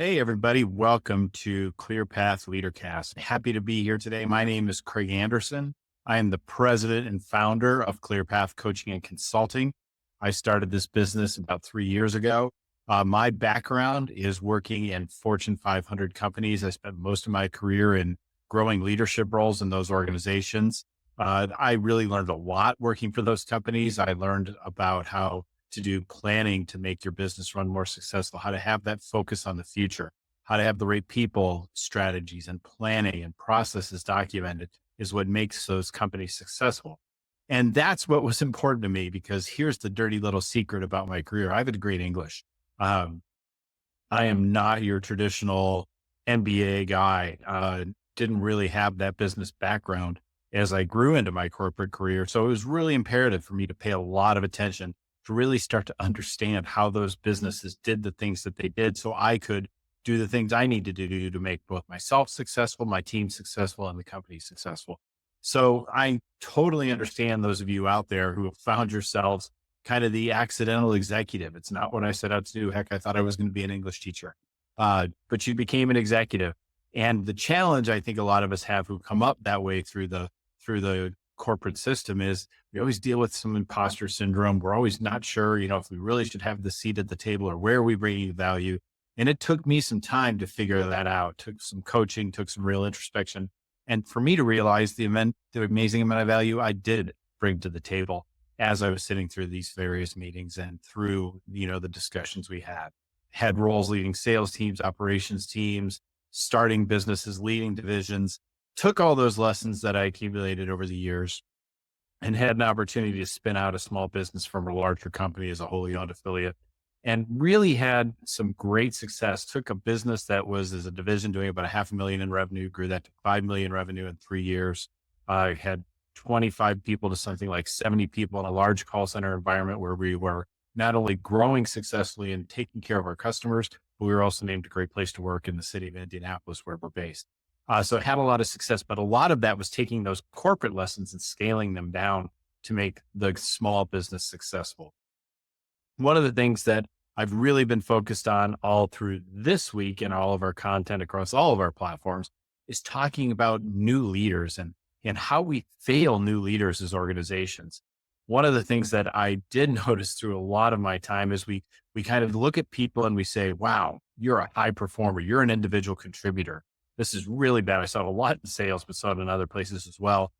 Hey, everybody. Welcome to ClearPath LeaderCast. Happy to be here today. My name is Craig Anderson. I am the president and founder of ClearPath Coaching and Consulting. I started this business about 3 years ago. My background is working in Fortune 500 companies. I spent most of my career in growing leadership roles in those organizations. I really learned a lot working for those companies. I learned about how to do planning to make your business run more successful, how to have that focus on the future, how to have the right people, strategies, and planning and processes documented is what makes those companies successful. And that's what was important to me because here's the dirty little secret about my career. I have a degree in English. Um, I am not your traditional MBA guy. Didn't really have that business background as I grew into my corporate career. So it was really imperative for me to pay a lot of attention to really start to understand how those businesses did the things that they did so I could do the things I needed to do to make both myself successful, my team successful, and the company successful. So I totally understand those of you out there who have found yourselves kind of the accidental executive. It's not what I set out to do. Heck, I thought I was going to be an English teacher, but you became an executive. And the challenge I think a lot of us have who come up that way through the corporate system is we always deal with some imposter syndrome. We're always not sure, if we really should have the seat at the table or where are we bringing value. And it took me some time to figure that out. Took some coaching, took some real introspection, and for me to realize the amazing amount of value I did bring to the table as I was sitting through these various meetings and through, the discussions we had roles leading sales teams, operations teams, starting businesses, leading divisions, took all those lessons that I accumulated over the years and had an opportunity to spin out a small business from a larger company as a wholly owned affiliate and really had some great success. Took a business that was as a division doing about a half a million in revenue, grew that to 5 million revenue in 3 years. I had 25 people to something like 70 people in a large call center environment where we were not only growing successfully and taking care of our customers, but we were also named a great place to work in the city of Indianapolis where we're based. So it had a lot of success, but a lot of that was taking those corporate lessons and scaling them down to make the small business successful. One of the things that I've really been focused on all through this week and all of our content across all of our platforms is talking about new leaders and how we fail new leaders as organizations. One of the things that I did notice through a lot of my time is we kind of look at people and we say, wow, you're a high performer. You're an individual contributor. This is really bad. I saw it a lot in sales, but saw it in other places as well.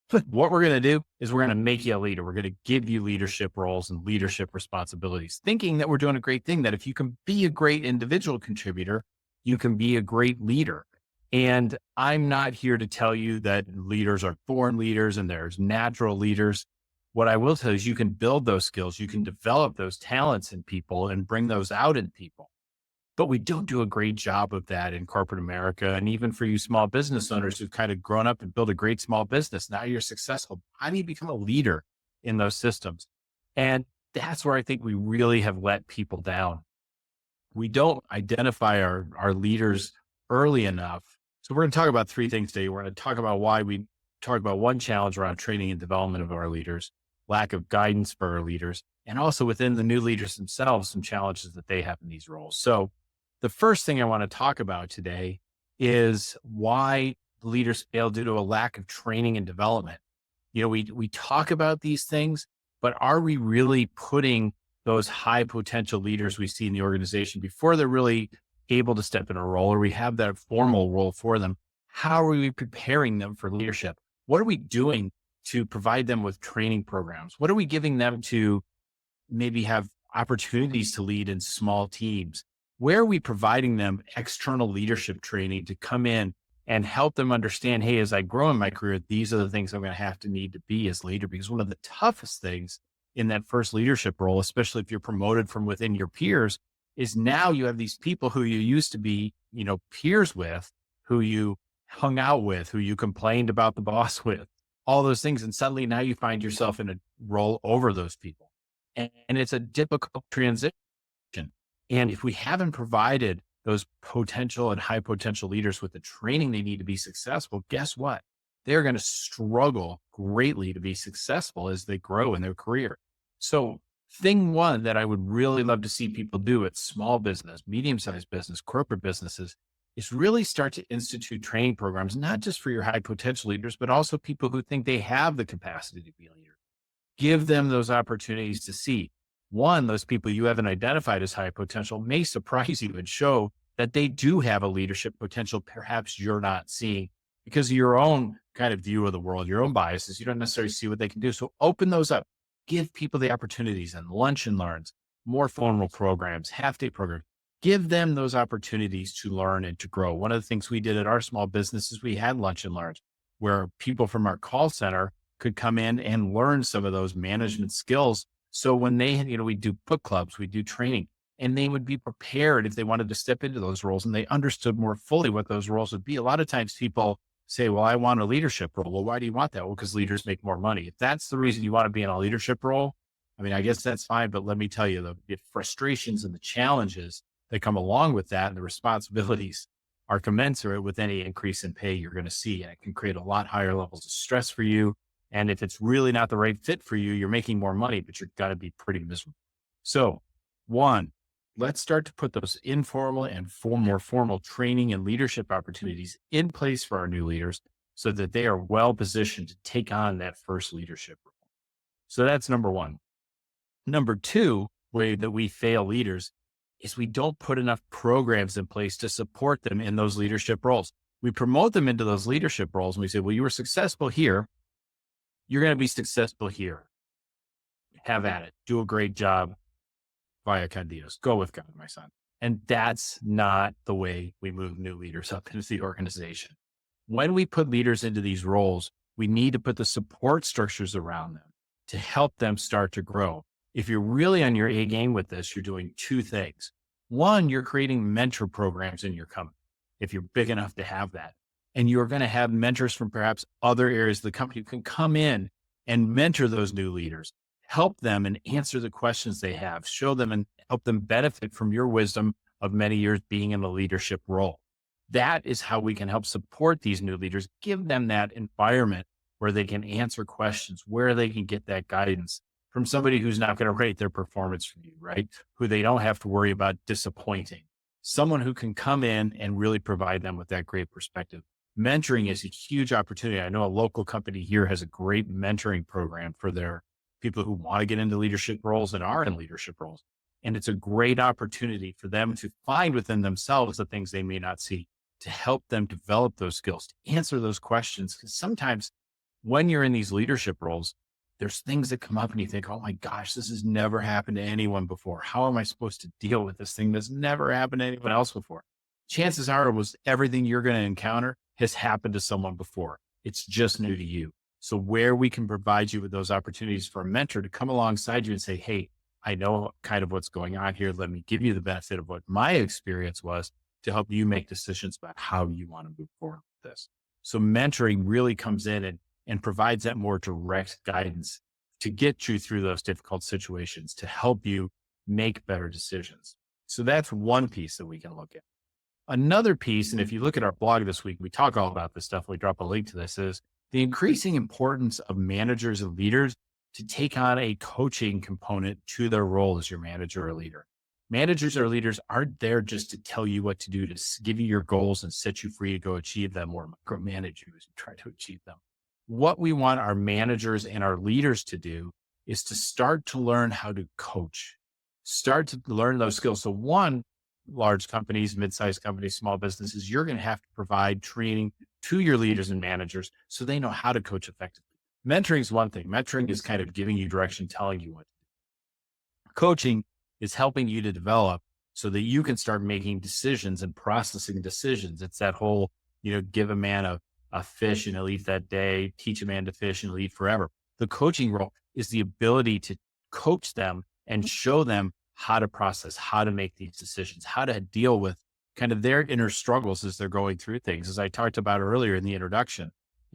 But what we're going to do is we're going to make you a leader. We're going to give you leadership roles and leadership responsibilities, thinking that we're doing a great thing, that if you can be a great individual contributor, you can be a great leader. And I'm not here to tell you that leaders are born leaders and there's natural leaders. What I will tell you is you can build those skills, you can develop those talents in people and bring those out in people. But we don't do a great job of that in corporate America. And even for you small business owners who've kind of grown up and built a great small business, now you're successful. How do you become a leader in those systems? And that's where I think we really have let people down. We don't identify our leaders early enough. So we're going to talk about three things today. We're going to talk about why we talk about one challenge around training and development of our leaders, lack of guidance for our leaders, and also within the new leaders themselves, some challenges that they have in these roles. So the first thing I want to talk about today is why leaders fail due to a lack of training and development. We talk about these things, but are we really putting those high potential leaders we see in the organization before they're really able to step in a role or we have that formal role for them? How are we preparing them for leadership? What are we doing to provide them with training programs? What are we giving them to maybe have opportunities to lead in small teams? Where are we providing them external leadership training to come in and help them understand, hey, as I grow in my career, these are the things I'm going to have to need to be as leader? Because one of the toughest things in that first leadership role, especially if you're promoted from within your peers, is now you have these people who you used to be, peers with, who you hung out with, who you complained about the boss with, all those things. And suddenly now you find yourself in a role over those people. And it's a difficult transition. And if we haven't provided those potential and high potential leaders with the training they need to be successful, guess what? They're going to struggle greatly to be successful as they grow in their career. So Thing one that I would really love to see people do at small business, medium-sized business, corporate businesses is really start to institute training programs, not just for your high potential leaders, but also people who think they have the capacity to be a leader. Give them those opportunities to see. One, those people you haven't identified as high potential may surprise you and show that they do have a leadership potential perhaps you're not seeing because of your own kind of view of the world, your own biases. You don't necessarily see what they can do. So open those up. Give people the opportunities and lunch and learns, more formal programs, half-day programs. Give them those opportunities to learn and to grow. One of the things we did at our small business is we had lunch and learns where people from our call center could come in and learn some of those management skills. So when they, we do book clubs, we do training, and they would be prepared if they wanted to step into those roles and they understood more fully what those roles would be. A lot of times people say, well, I want a leadership role. Well, why do you want that? Well, because leaders make more money. If that's the reason you want to be in a leadership role, I mean, I guess that's fine. But let me tell you, the frustrations and the challenges that come along with that and the responsibilities are commensurate with any increase in pay you're going to see. And it can create a lot higher levels of stress for you. And if it's really not the right fit for you, you're making more money, but you're going to be pretty miserable. So one, let's start to put those informal and more formal training and leadership opportunities in place for our new leaders so that they are well positioned to take on that first leadership role. So that's number one. Number two way that we fail leaders is we don't put enough programs in place to support them in those leadership roles. We promote them into those leadership roles and we say, well, you were successful here. You're going to be successful here. Have at it. Do a great job. Via Candidos. Go with God, my son. And that's not the way we move new leaders up into the organization. When we put leaders into these roles, we need to put the support structures around them to help them start to grow. If you're really on your A game with this, you're doing two things. One, you're creating mentor programs in your company, if you're big enough to have that. And you're going to have mentors from perhaps other areas of the company who can come in and mentor those new leaders, help them and answer the questions they have, show them and help them benefit from your wisdom of many years being in a leadership role. That is how we can help support these new leaders, give them that environment where they can answer questions, where they can get that guidance from somebody who's not going to rate their performance from you, right? Who they don't have to worry about disappointing. Someone who can come in and really provide them with that great perspective. Mentoring is a huge opportunity. I know a local company here has a great mentoring program for their people who want to get into leadership roles and are in leadership roles. And it's a great opportunity for them to find within themselves the things they may not see, to help them develop those skills, to answer those questions. Because sometimes when you're in these leadership roles, there's things that come up and you think, oh my gosh, this has never happened to anyone before. How am I supposed to deal with this thing that's never happened to anyone else before? Chances are almost everything you're going to encounter has happened to someone before. It's just new to you. So where we can provide you with those opportunities for a mentor to come alongside you and say, hey, I know kind of what's going on here. Let me give you the benefit of what my experience was to help you make decisions about how you want to move forward with this. So mentoring really comes in and provides that more direct guidance to get you through those difficult situations, to help you make better decisions. So that's one piece that we can look at. Another piece, and if you look at our blog this week, we talk all about this stuff. We drop a link to this, is the increasing importance of managers and leaders to take on a coaching component to their role as your manager or leader. Managers or leaders aren't there just to tell you what to do, to give you your goals and set you free to go achieve them or micromanage you as you try to achieve them. What we want our managers and our leaders to do is to start to learn how to coach, start to learn those skills. So one, large companies, mid-sized companies, small businesses, you're going to have to provide training to your leaders and managers so they know how to coach effectively. Mentoring is one thing. Mentoring is kind of giving you direction, telling you what to do. Coaching is helping you to develop so that you can start making decisions and processing decisions. It's that whole, give a man a fish and he'll eat that day, teach a man to fish and he'll eat forever. The coaching role is the ability to coach them and show them how to process, how to make these decisions, how to deal with kind of their inner struggles as they're going through things. As I talked about earlier in the introduction,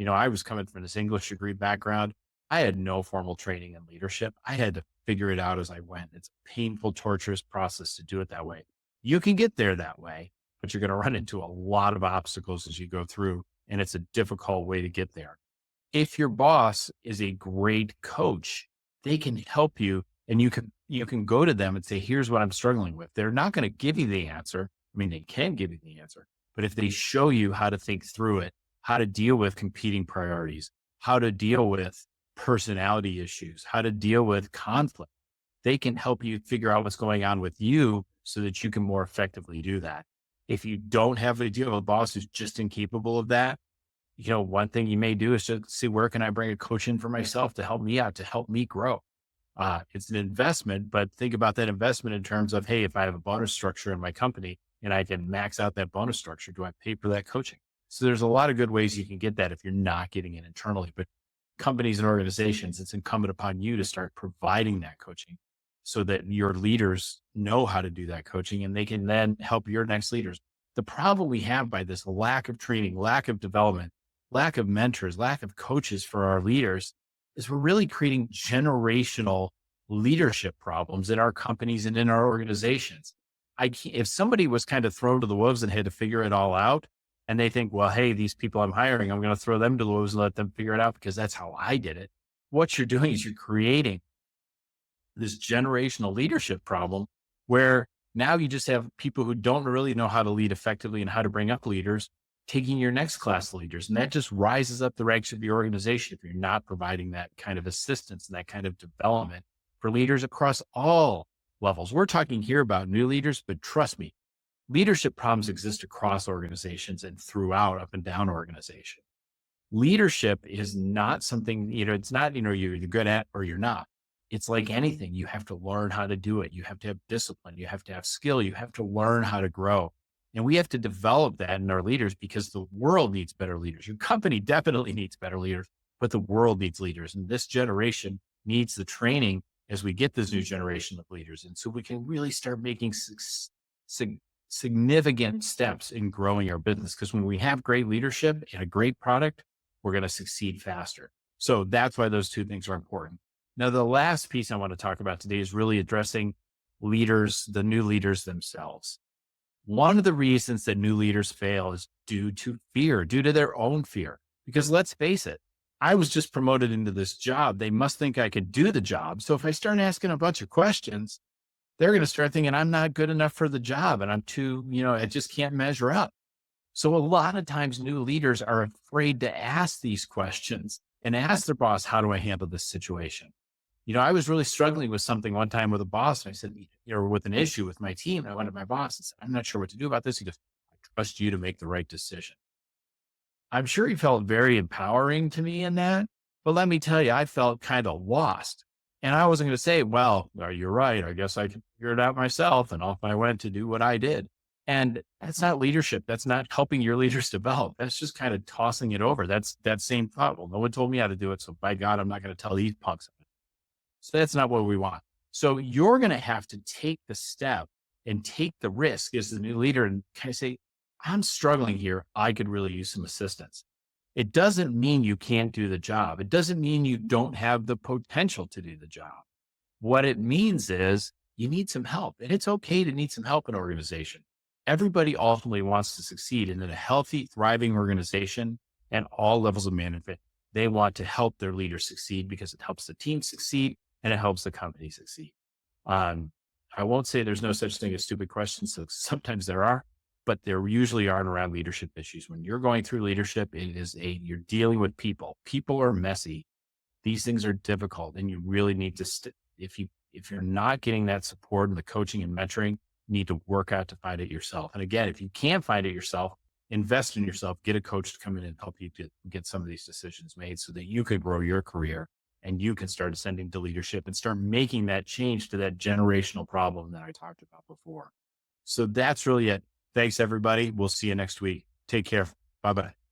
I was coming from this English degree background. I had no formal training in leadership. I had to figure it out as I went. It's a painful, torturous process to do it that way. You can get there that way, but you're going to run into a lot of obstacles as you go through, and it's a difficult way to get there. If your boss is a great coach, they can help you And you can go to them and say, here's what I'm struggling with. They're not going to give you the answer. I mean, they can give you the answer, but if they show you how to think through it, how to deal with competing priorities, how to deal with personality issues, how to deal with conflict, they can help you figure out what's going on with you so that you can more effectively do that. If you don't have a deal with a boss who's just incapable of that, one thing you may do is just see, where can I bring a coach in for myself to help me out, to help me grow? It's an investment, but think about that investment in terms of, hey, if I have a bonus structure in my company and I can max out that bonus structure, do I pay for that coaching? So there's a lot of good ways you can get that if you're not getting it internally. But companies and organizations, it's incumbent upon you to start providing that coaching so that your leaders know how to do that coaching and they can then help your next leaders. The problem we have by this lack of training, lack of development, lack of mentors, lack of coaches for our leaders is we're really creating generational leadership problems in our companies and in our organizations. If somebody was kind of thrown to the wolves and had to figure it all out, and they think, well, hey, these people I'm hiring, I'm going to throw them to the wolves and let them figure it out because that's how I did it. What you're doing is you're creating this generational leadership problem where now you just have people who don't really know how to lead effectively and how to bring up leaders taking your next class leaders. And that just rises up the ranks of your organization if you're not providing that kind of assistance and that kind of development for leaders across all levels. We're talking here about new leaders, but trust me, leadership problems exist across organizations and throughout up and down organization. Leadership is not something, it's not, you're good at or you're not. It's like anything. You have to learn how to do it. You have to have discipline. You have to have skill. You have to learn how to grow. And we have to develop that in our leaders because the world needs better leaders. Your company definitely needs better leaders, but the world needs leaders. And this generation needs the training as we get this new generation of leaders. And so we can really start making significant steps in growing our business. Because when we have great leadership and a great product, we're going to succeed faster. So that's why those two things are important. Now, the last piece I want to talk about today is really addressing leaders, the new leaders themselves. One of the reasons that new leaders fail is due to fear, due to their own fear. Because let's face it, I was just promoted into this job. They must think I could do the job. So if I start asking a bunch of questions, they're going to start thinking I'm not good enough for the job and I'm too, I just can't measure up. So a lot of times new leaders are afraid to ask these questions and ask their boss, how do I handle this situation? I was really struggling with something one time with a boss. And I said, with an issue with my team. And I went to my boss and said, I'm not sure what to do about this. He goes, I trust you to make the right decision. I'm sure he felt very empowering to me in that. But let me tell you, I felt kind of lost. And I wasn't going to say, well, you're right. I guess I can figure it out myself. And off I went to do what I did. And that's not leadership. That's not helping your leaders develop. That's just kind of tossing it over. That's that same thought. Well, no one told me how to do it. So by God, I'm not going to tell these punks. So that's not what we want. So you're going to have to take the step and take the risk as the new leader and kind of say, I'm struggling here. I could really use some assistance. It doesn't mean you can't do the job. It doesn't mean you don't have the potential to do the job. What it means is you need some help, and it's okay to need some help in an organization. Everybody ultimately wants to succeed, and in a healthy, thriving organization and all levels of management, they want to help their leaders succeed because it helps the team succeed and it helps the company succeed. I won't say there's no such thing as stupid questions. So sometimes there are, but there usually aren't around leadership issues. When you're going through leadership, you're dealing with people. People are messy. These things are difficult, and you really need to, if you're not getting that support and the coaching and mentoring, you need to work out to find it yourself. And again, if you can't find it yourself, invest in yourself, get a coach to come in and help you to get some of these decisions made so that you could grow your career and you can start ascending to leadership and start making that change to that generational problem that I talked about before. So that's really it. Thanks, everybody. We'll see you next week. Take care. Bye-bye.